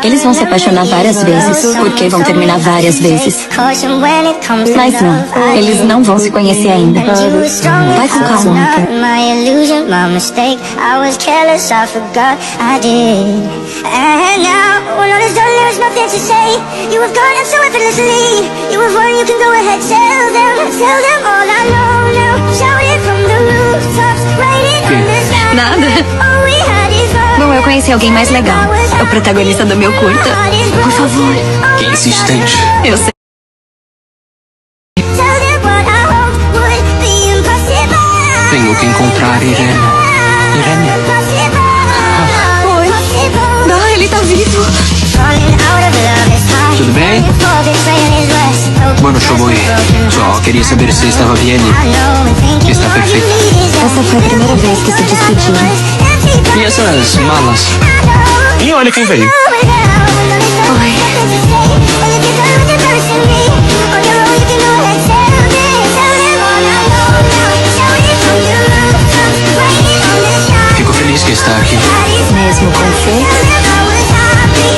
Eles vão se apaixonar várias vezes, porque vão terminar várias vezes. Mas não, eles não vão se conhecer ainda. Vai com calma. Nada. Bom, eu conheci alguém mais legal. O protagonista do meu curta. Por favor. Que insistente. Eu sei. Tenho que encontrar Irene. Irene? Oi. Ah, ele tá vivo. Tudo bem? Mano, Shoboi. Só queria saber se estava bem. Está perfeita. Essa foi a primeira vez que se despediram. E essas malas? E olha quem veio. Oi. Fico feliz que está aqui. Mesmo com fé?